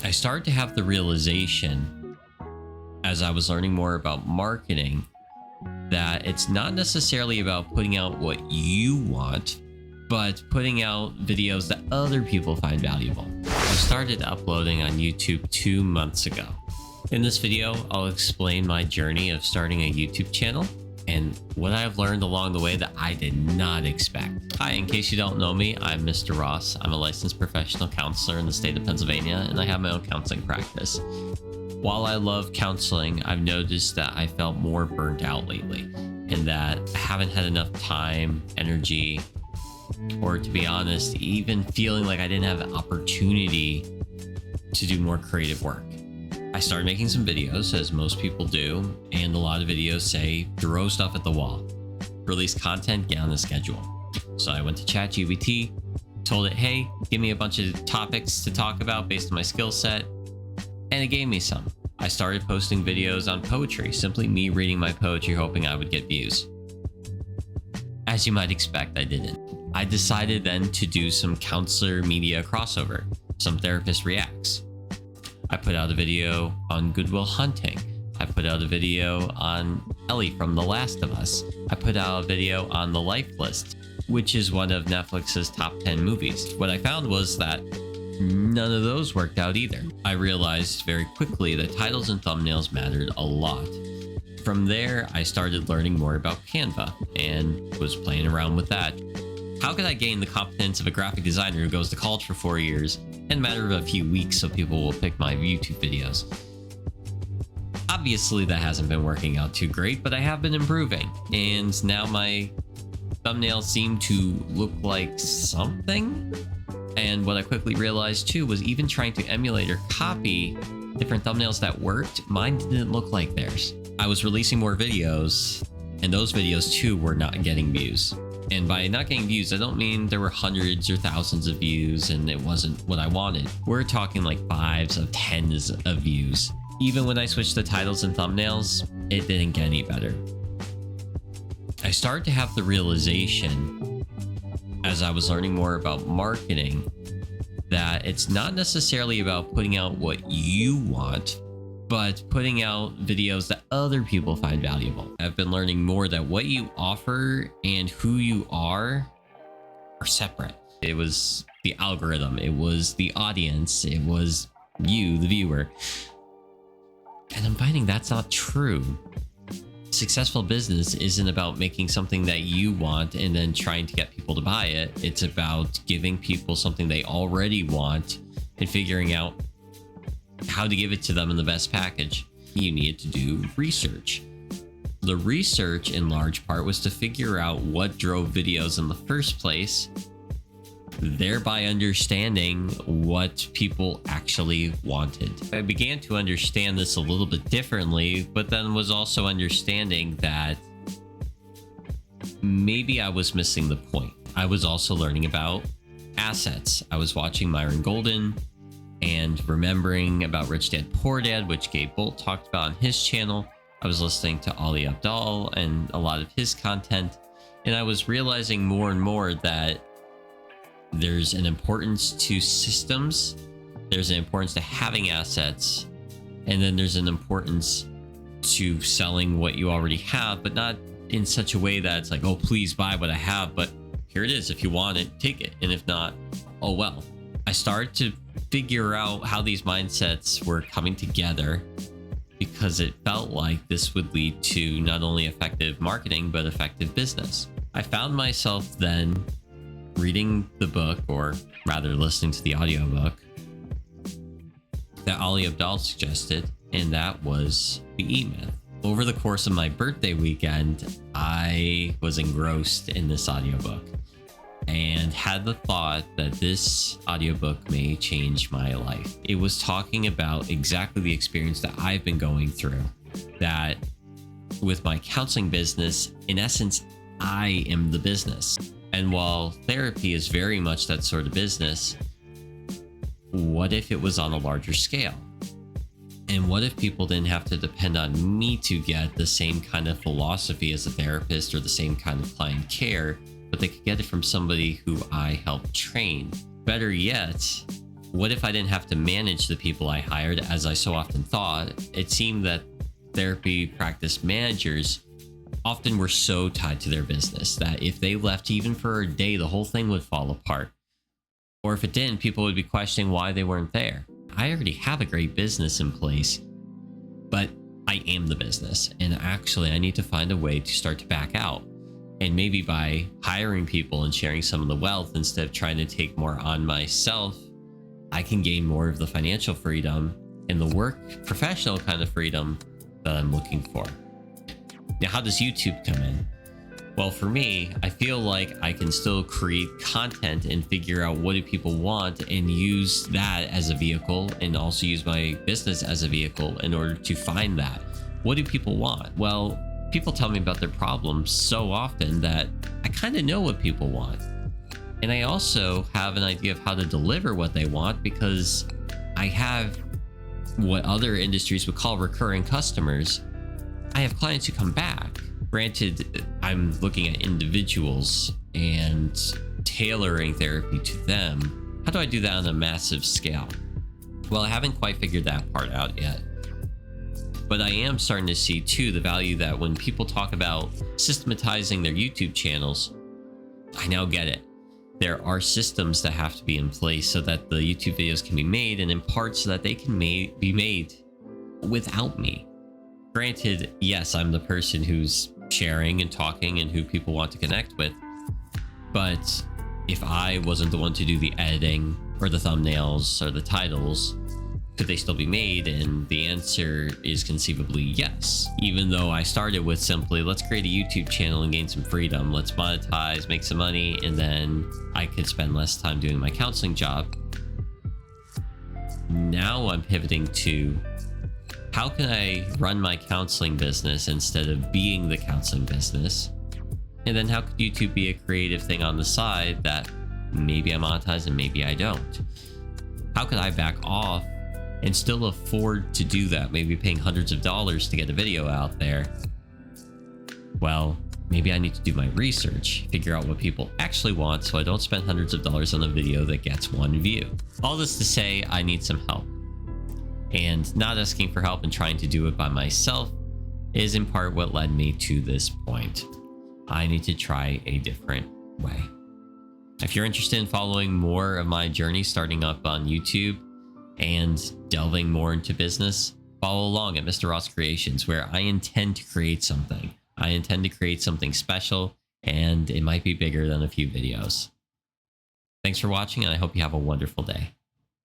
I started to have the realization as I was learning more about marketing that it's not necessarily about putting out what you want, but putting out videos that other people find valuable. I started uploading on YouTube 2 months ago. In this video, I'll explain my journey of starting a YouTube channel and what I've learned along the way that I did not expect. Hi, in case you don't know me, I'm Mr. Ross. I'm a licensed professional counselor in the state of Pennsylvania, and I have my own counseling practice. While I love counseling, I've noticed that I felt more burnt out lately, and that I haven't had enough time, energy, or to be honest, even feeling like I didn't have an opportunity to do more creative work. I started making some videos, as most people do, and a lot of videos say throw stuff at the wall, release content, get on the schedule. So I went to ChatGPT, told it, hey, give me a bunch of topics to talk about based on my skill set, and it gave me some. I started posting videos on poetry, simply me reading my poetry hoping I would get views. As you might expect, I didn't. I decided then to do some counselor media crossover, some therapist reacts. I put out a video on Good Will Hunting. I put out a video on Ellie from The Last of Us. I put out a video on The Life List, which is one of Netflix's top 10 movies. What I found was that none of those worked out either. I realized very quickly that titles and thumbnails mattered a lot. From there, I started learning more about Canva and was playing around with that. How could I gain the competence of a graphic designer who goes to college for 4 years in a matter of a few weeks so people will pick my YouTube videos? Obviously, that hasn't been working out too great, but I have been improving, and now my thumbnails seem to look like something. And what I quickly realized too was even trying to emulate or copy different thumbnails that worked, mine didn't look like theirs. I was releasing more videos, and those videos too were not getting views. And by not getting views, I don't mean there were hundreds or thousands of views and it wasn't what I wanted. We're talking like fives of tens of views. Even when I switched the titles and thumbnails, it didn't get any better. I started to have the realization as I was learning more about marketing that it's not necessarily about putting out what you want, but putting out videos that other people find valuable. I've been learning more that what you offer and who you are separate. It was the algorithm, it was the audience, it was you, the viewer. And I'm finding that's not true. Successful business isn't about making something that you want and then trying to get people to buy it. It's about giving people something they already want and figuring out how to give it to them in the best package. You needed to do research. The research in large part was to figure out what drove videos in the first place, thereby understanding what people actually wanted. I began to understand this a little bit differently, but then was also understanding that maybe I was missing the point. I was also learning about assets. I was watching Myron Golden and remembering about Rich Dad Poor Dad, which Gabe Bolt talked about on his channel. I was listening to Ali Abdaal and a lot of his content, and I was realizing more and more that there's an importance to systems, there's an importance to having assets, and then there's an importance to selling what you already have, but not in such a way that it's like, oh, please buy what I have, but here it is. If you want it, take it. And if not, oh well. I started to figure out how these mindsets were coming together because it felt like this would lead to not only effective marketing, but effective business. I found myself then reading the book, or rather listening to the audiobook that Ali Abdaal suggested, and that was The E-Myth. Over the course of my birthday weekend, I was engrossed in this audiobook and had the thought that this audiobook may change my life. It was talking about exactly the experience that I've been going through, that with my counseling business, in essence, I am the business. And while therapy is very much that sort of business, what if it was on a larger scale? And what if people didn't have to depend on me to get the same kind of philosophy as a therapist or the same kind of client care, but they could get it from somebody who I help train? Better yet, what if I didn't have to manage the people I hired as I so often thought? It seemed that therapy practice managers often were so tied to their business that if they left even for a day, the whole thing would fall apart. Or if it didn't, people would be questioning why they weren't there. I already have a great business in place, but I am the business. And actually, I need to find a way to start to back out. And maybe by hiring people and sharing some of the wealth instead of trying to take more on myself, I can gain more of the financial freedom and the work professional kind of freedom that I'm looking for. Now, how does YouTube come in? Well, for me, I feel like I can still create content and figure out what do people want and use that as a vehicle, and also use my business as a vehicle in order to find that. What do people want? Well, people tell me about their problems so often that I kind of know what people want. And I also have an idea of how to deliver what they want because I have what other industries would call recurring customers. I have clients who come back. Granted, I'm looking at individuals and tailoring therapy to them. How do I do that on a massive scale? Well, I haven't quite figured that part out yet. But I am starting to see too the value that when people talk about systematizing their YouTube channels, I now get it. There are systems that have to be in place so that the YouTube videos can be made, and in part so that they can be made without me. Granted, yes, I'm the person who's sharing and talking and who people want to connect with. But if I wasn't the one to do the editing or the thumbnails or the titles, could they still be made? And the answer is conceivably yes. Even though I started with simply, let's create a YouTube channel and gain some freedom. Let's monetize, make some money, and then I could spend less time doing my counseling job. Now I'm pivoting to, how can I run my counseling business instead of being the counseling business? And then how could YouTube be a creative thing on the side that maybe I monetize and maybe I don't? How could I back off and still afford to do that? Maybe paying hundreds of dollars to get a video out there. Well, maybe I need to do my research, figure out what people actually want so I don't spend hundreds of dollars on a video that gets one view. All this to say, I need some help. And not asking for help and trying to do it by myself is in part what led me to this point. I need to try a different way. If you're interested in following more of my journey starting up on YouTube and delving more into business, follow along at Mr. Ross Creations, where I intend to create something. I intend to create something special, and it might be bigger than a few videos. Thanks for watching, and I hope you have a wonderful day.